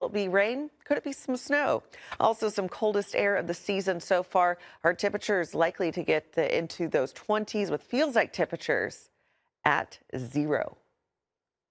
Will it be rain? Could it be some snow? Also, some coldest air of the season so far. Our temperatures likely to get into those 20s with feels like temperatures at 0.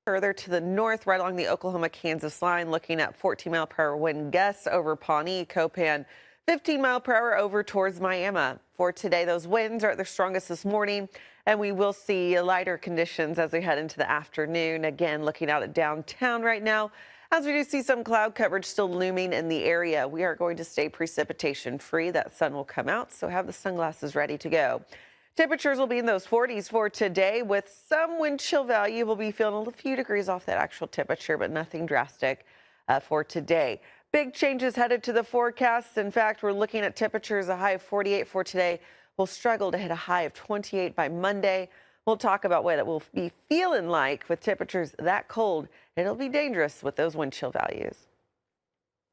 Further to the north, right along the Oklahoma-Kansas line, looking at 14-mile-per-hour wind gusts over Pawnee, Copan, 15-mile-per-hour over towards Miami. For today, those winds are at their strongest this morning, and we will see lighter conditions as we head into the afternoon. Again, looking out at downtown right now, as we do see some cloud coverage still looming in the area. We are going to stay precipitation free. That sun will come out, so have the sunglasses ready to go. Temperatures will be in those 40s for today with some wind chill value. We'll be feeling a few degrees off that actual temperature, but nothing drastic for today. Big changes headed to the forecast. In fact, we're looking at temperatures a high of 48 for today. We'll struggle to hit a high of 28 by Monday. We'll talk about what it will be feeling like with temperatures that cold. It'll be dangerous with those wind chill values.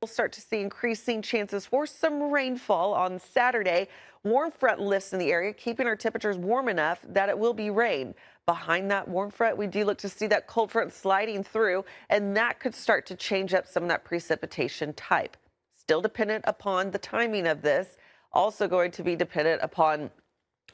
We'll start to see increasing chances for some rainfall on Saturday. Warm front lifts in the area, keeping our temperatures warm enough that it will be rain. Behind that warm front, we do look to see that cold front sliding through, and that could start to change up some of that precipitation type. Still dependent upon the timing of this. Also going to be dependent upon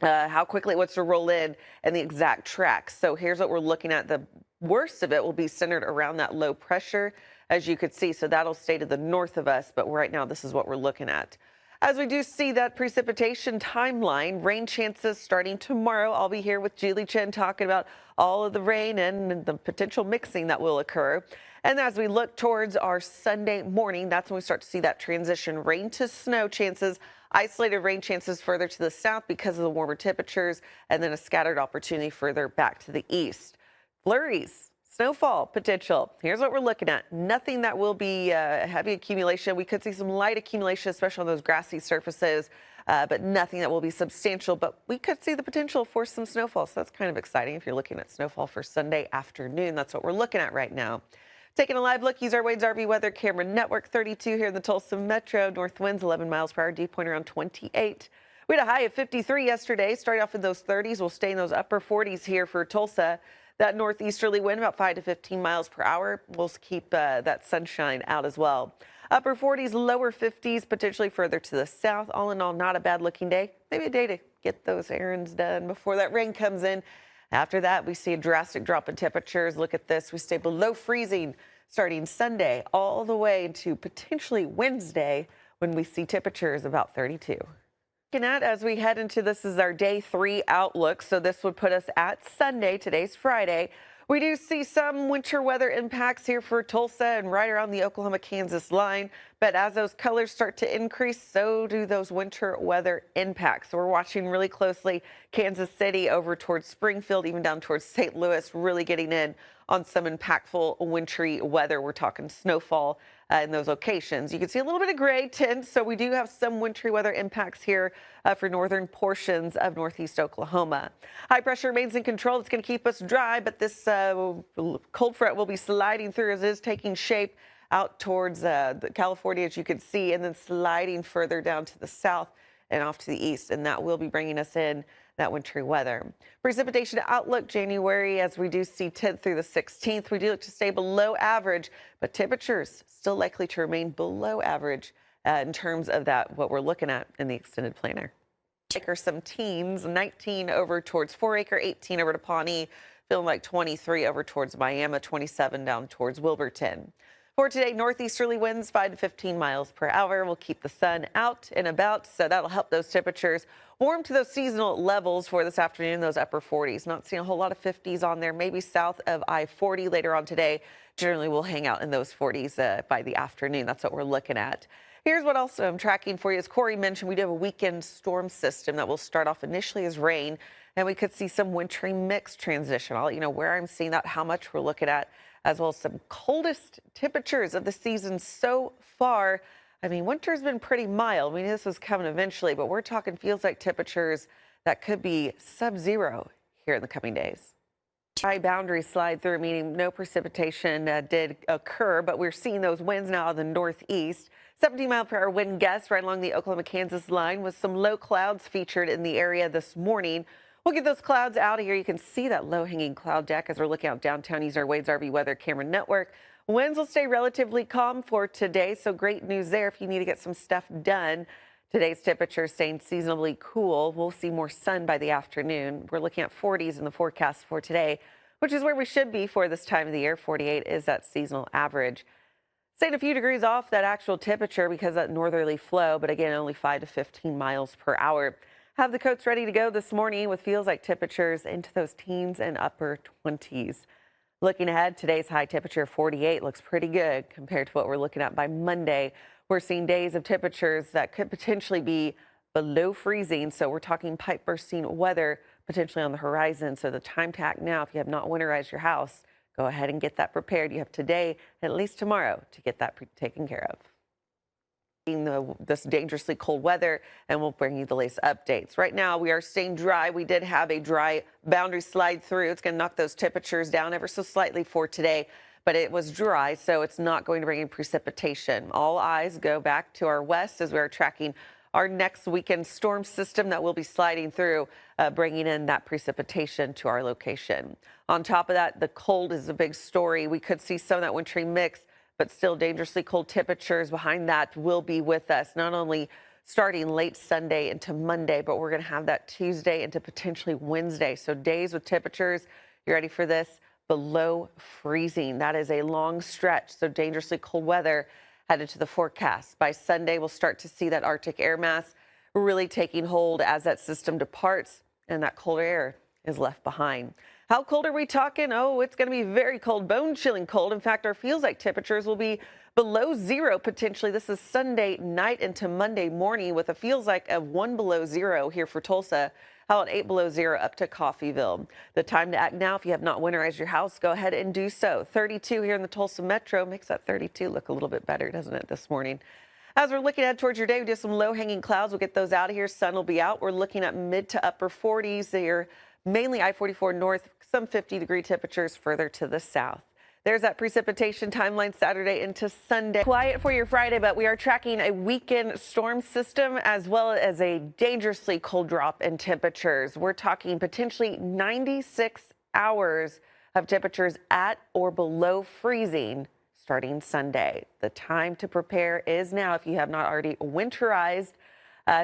how quickly it wants to roll in and the exact track. So here's what we're looking at. The worst of it will be centered around that low pressure, as you could see. So that'll stay to the north of us. But right now, this is what we're looking at. As we do see that precipitation timeline, rain chances starting tomorrow. I'll be here with Julie Chen talking about all of the rain and the potential mixing that will occur. And as we look towards our Sunday morning, that's when we start to see that transition rain to snow chances. Isolated rain chances further to the south because of the warmer temperatures, and then a scattered opportunity further back to the east. Flurries, snowfall potential. Here's what we're looking at. Nothing that will be heavy accumulation. We could see some light accumulation, especially on those grassy surfaces, but nothing that will be substantial. But we could see the potential for some snowfall. So that's kind of exciting if you're looking at snowfall for Sunday afternoon. That's what we're looking at right now. Taking a live look, use our Wade's RV Weather Camera Network. 32 here in the Tulsa Metro. North winds 11 miles per hour, dew point around 28. We had a high of 53 yesterday. Starting off in those 30s, we'll stay in those upper 40s here for Tulsa. That northeasterly wind about 5 to 15 miles per hour. We'll keep that sunshine out as well. Upper 40s, lower 50s, potentially further to the south. All in all, not a bad looking day. Maybe a day to get those errands done before that rain comes in. After that, we see a drastic drop in temperatures. Look at this. We stay below freezing starting Sunday all the way into potentially Wednesday when we see temperatures about 32. Looking at as we head into this is our day 3 outlook. So this would put us at Sunday. Today's Friday. We do see some winter weather impacts here for Tulsa and right around the Oklahoma-Kansas line. But as those colors start to increase, so do those winter weather impacts. So we're watching really closely Kansas City over towards Springfield, even down towards St. Louis, really getting in on some impactful wintry weather. We're talking snowfall in those locations. You can see a little bit of gray tints, so we do have some wintry weather impacts here for northern portions of northeast Oklahoma. High pressure remains in control. It's going to keep us dry, but this cold front will be sliding through as it is taking shape out towards California, as you can see, and then sliding further down to the south and off to the east, and that will be bringing us in that wintry weather. Precipitation outlook January, as we do see 10th through the 16th. We do look to stay below average, but temperatures still likely to remain below average in terms of that, what we're looking at in the extended planner. Acre some teens, 19 over towards 4 Acre, 18 over to Pawnee, feeling like 23 over towards Miami, 27 down towards Wilburton. For today, northeasterly winds 5 to 15 miles per hour. We'll keep the sun out and about, so that'll help those temperatures warm to those seasonal levels for this afternoon, those upper 40s. Not seeing a whole lot of 50s on there, maybe south of I-40 later on today. Generally, we'll hang out in those 40s by the afternoon. That's what we're looking at. Here's what else I'm tracking for you. As Corey mentioned, we do have a weekend storm system that will start off initially as rain, and we could see some wintry mix transition. I'll let you know where I'm seeing that, how much we're looking at, as well as some coldest temperatures of the season so far. I mean, winter's been pretty mild. We knew this was coming eventually, but we're talking feels like temperatures that could be sub-zero here in the coming days. High boundary slide through, meaning no precipitation did occur, but we're seeing those winds now in the northeast. 17-mile-per-hour wind gusts right along the Oklahoma-Kansas line with some low clouds featured in the area this morning. We'll get those clouds out of here. You can see that low-hanging cloud deck as we're looking out downtown using our Wade's RV Weather Camera Network. Winds will stay relatively calm for today, so great news there if you need to get some stuff done. Today's temperature staying seasonably cool. We'll see more sun by the afternoon. We're looking at 40s in the forecast for today, which is where we should be for this time of the year. 48 is that seasonal average. Staying a few degrees off that actual temperature because of that northerly flow, but again, only 5 to 15 miles per hour. Have the coats ready to go this morning with feels like temperatures into those teens and upper 20s. Looking ahead, today's high temperature of 48 looks pretty good compared to what we're looking at by Monday. We're seeing days of temperatures that could potentially be below freezing. So we're talking pipe bursting weather potentially on the horizon. So the time to act now, if you have not winterized your house, go ahead and get that prepared. You have today, at least tomorrow, to get that taken care of. This dangerously cold weather, and we'll bring you the latest updates. Right now, we are staying dry. We did have a dry boundary slide through. It's going to knock those temperatures down ever so slightly for today, but it was dry, so it's not going to bring in precipitation. All eyes go back to our west as we are tracking our next weekend storm system that will be sliding through, bringing in that precipitation to our location. On top of that, the cold is a big story. We could see some of that wintry mix, but still dangerously cold temperatures behind that will be with us, not only starting late Sunday into Monday, but we're going to have that Tuesday into potentially Wednesday. So days with temperatures, you ready for this? Below freezing. That is a long stretch. So dangerously cold weather headed to the forecast. By Sunday, we'll start to see that Arctic air mass really taking hold as that system departs and that colder air is left behind. How cold are we talking? Oh, it's going to be very cold, bone-chilling cold. In fact, our feels like temperatures will be below zero potentially. This is Sunday night into Monday morning with a feels like of 1 below zero here for Tulsa. How about 8 below zero up to Coffeyville? The time to act now. If you have not winterized your house, go ahead and do so. 32 here in the Tulsa Metro makes that 32 look a little bit better, doesn't it, this morning? As we're looking ahead towards your day, we do have some low-hanging clouds. We'll get those out of here. Sun will be out. We're looking at mid to upper 40s here, mainly I-44 north, some 50-degree temperatures further to the south. There's that precipitation timeline Saturday into Sunday. Quiet for your Friday, but we are tracking a weekend storm system as well as a dangerously cold drop in temperatures. We're talking potentially 96 hours of temperatures at or below freezing starting Sunday. The time to prepare is now if you have not already winterized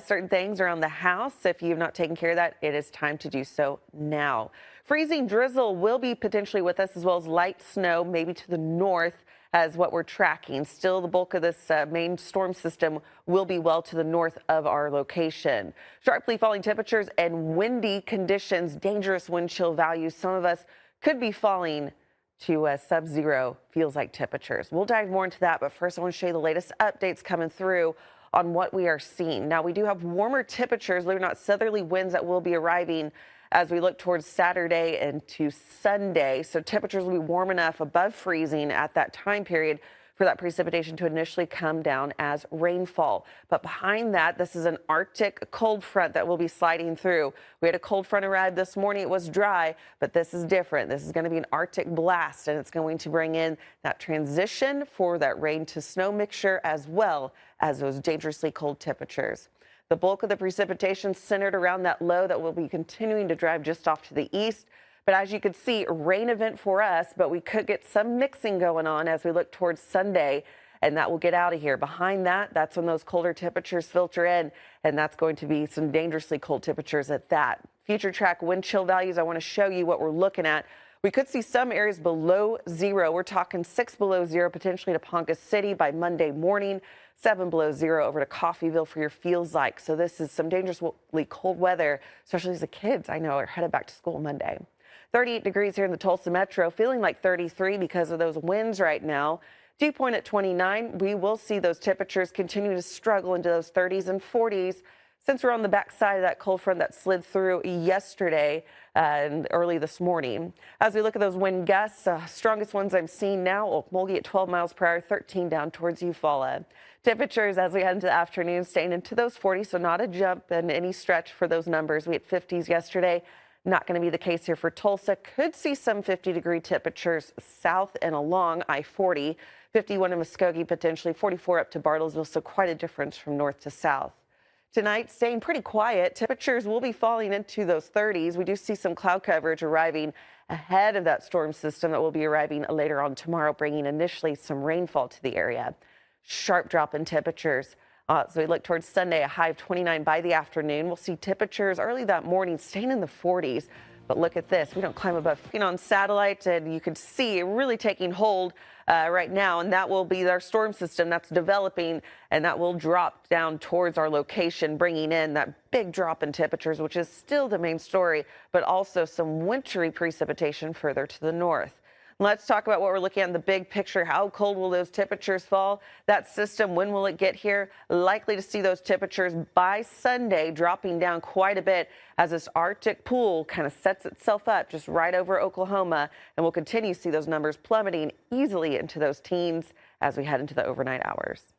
certain things around the house. If you have not taken care of that, it is time to do so now. Freezing drizzle will be potentially with us, as well as light snow, maybe to the north as what we're tracking. Still, the bulk of this main storm system will be well to the north of our location. Sharply falling temperatures and windy conditions, dangerous wind chill values. Some of us could be falling to sub-zero feels like temperatures. We'll dive more into that, but first I want to show you the latest updates coming through on what we are seeing. Now, we do have warmer temperatures, believe it or not, southerly winds that will be arriving as we look towards Saturday into Sunday. So temperatures will be warm enough above freezing at that time period for that precipitation to initially come down as rainfall. But behind that, this is an Arctic cold front that will be sliding through. We had a cold front arrive this morning. It was dry, but this is different. This is going to be an Arctic blast, and it's going to bring in that transition for that rain to snow mixture as well as those dangerously cold temperatures. The bulk of the precipitation centered around that low that will be continuing to drive just off to the east. But as you can see, a rain event for us, but we could get some mixing going on as we look towards Sunday, and that will get out of here. Behind that, that's when those colder temperatures filter in, and that's going to be some dangerously cold temperatures at that. Future track wind chill values, I want to show you what we're looking at. We could see some areas below zero. We're talking 6 below zero, potentially to Ponca City by Monday morning, 7 below zero over to Coffeyville for your feels like. So this is some dangerously cold weather, especially as the kids I know are headed back to school Monday. 38 degrees here in the Tulsa Metro, feeling like 33 because of those winds right now. Dew point at 29. We will see those temperatures continue to struggle into those 30s and 40s since we're on the backside of that cold front that slid through yesterday and early this morning. As we look at those wind gusts, strongest ones I'm seeing now, Okmulgee at 12 miles per hour, 13 down towards Eufaula. Temperatures as we head into the afternoon staying into those 40s, so not a jump in any stretch for those numbers. We had 50s yesterday. Not going to be the case here for Tulsa. Could see some 50-degree temperatures south and along I-40. 51 in Muskogee, potentially 44 up to Bartlesville, so quite a difference from north to south. Tonight, staying pretty quiet. Temperatures will be falling into those 30s. We do see some cloud coverage arriving ahead of that storm system that will be arriving later on tomorrow, bringing initially some rainfall to the area. Sharp drop in temperatures. So we look towards Sunday, a high of 29 by the afternoon. We'll see temperatures early that morning staying in the 40s. But look at this. We don't climb above on satellite, and you can see it really taking hold right now. And that will be our storm system that's developing, and that will drop down towards our location, bringing in that big drop in temperatures, which is still the main story, but also some wintry precipitation further to the north. Let's talk about what we're looking at in the big picture. How cold will those temperatures fall? That system, when will it get here? Likely to see those temperatures by Sunday dropping down quite a bit as this Arctic pool kind of sets itself up just right over Oklahoma. And we'll continue to see those numbers plummeting easily into those teens as we head into the overnight hours.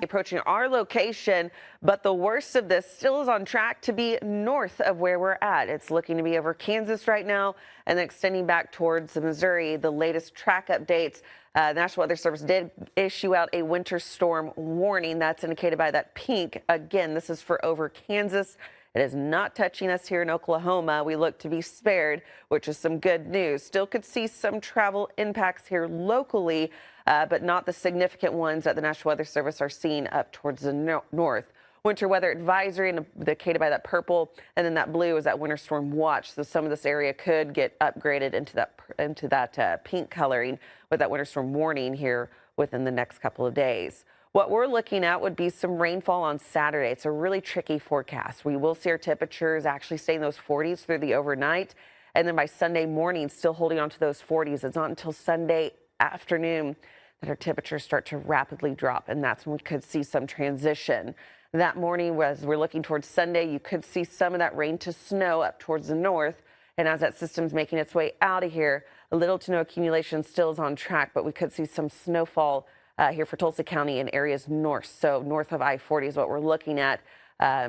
Approaching our location, but the worst of this still is on track to be north of where we're at. It's looking to be over Kansas right now and then extending back towards Missouri. The latest track updates, the National Weather Service did issue out a winter storm warning. That's indicated by that pink. Again, this is for over Kansas. It is not touching us here in Oklahoma. We look to be spared, which is some good news. Still could see some travel impacts here locally, but not the significant ones that the National Weather Service are seeing up towards the north. Winter weather advisory indicated by that purple, and then that blue is that winter storm watch. So some of this area could get upgraded into that pink coloring with that winter storm warning here within the next couple of days. What we're looking at would be some rainfall on Saturday. It's a really tricky forecast. We will see our temperatures actually stay in those 40s through the overnight. And then by Sunday morning, still holding on to those 40s. It's not until Sunday afternoon that our temperatures start to rapidly drop. And that's when we could see some transition. That morning, as we're looking towards Sunday, you could see some of that rain to snow up towards the north. And as that system's making its way out of here, a little to no accumulation still is on track, but we could see some snowfall here for Tulsa County in areas north. So north of I-40 is what we're looking at.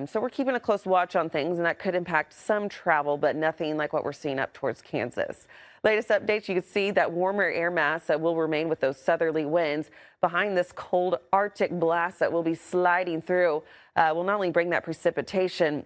So we're keeping a close watch on things, and that could impact some travel, but nothing like what we're seeing up towards Kansas. Latest updates, you can see that warmer air mass that will remain with those southerly winds behind this cold Arctic blast that will be sliding through will not only bring that precipitation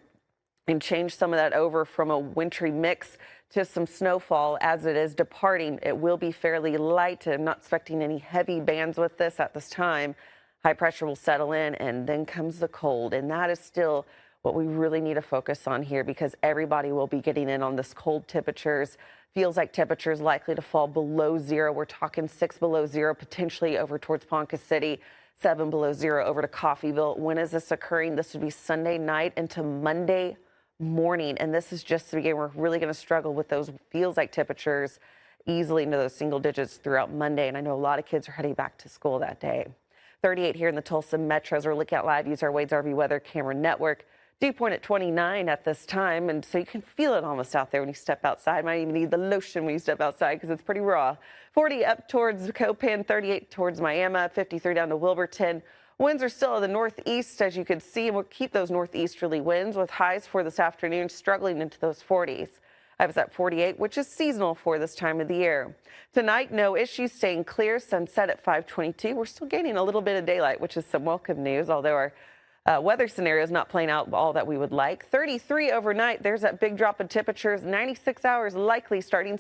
and change some of that over from a wintry mix to some snowfall as it is departing. It will be fairly light. I'm not expecting any heavy bands with this at this time. High pressure will settle in, and then comes the cold. And that is still what we really need to focus on here, because everybody will be getting in on this cold temperatures. Feels like temperatures likely to fall below zero. We're talking 6 below zero, potentially over towards Ponca City, 7 below zero over to Coffeyville. When is this occurring? This would be Sunday night into Monday morning, and this is just the beginning. We're really going to struggle with those feels like temperatures easily into those single digits throughout Monday, and I know a lot of kids are heading back to school that day. 38 here in the Tulsa metro as we're looking at live. Use our Wade's RV Weather Camera Network. Dew point at 29 at this time, and so you can feel it almost out there when you step outside. Might even need the lotion when you step outside because it's pretty raw. 40 up towards Copan, 38 towards Miami, 53 down to Wilburton. Winds are still in the northeast, as you can see, and we'll keep those northeasterly winds with highs for this afternoon struggling into those 40s. I was at 48, which is seasonal for this time of the year. Tonight, no issues, staying clear. Sunset at 5:22. We're still gaining a little bit of daylight, which is some welcome news, although our weather scenario is not playing out all that we would like. 33 overnight. There's that big drop in temperatures. 96 hours likely starting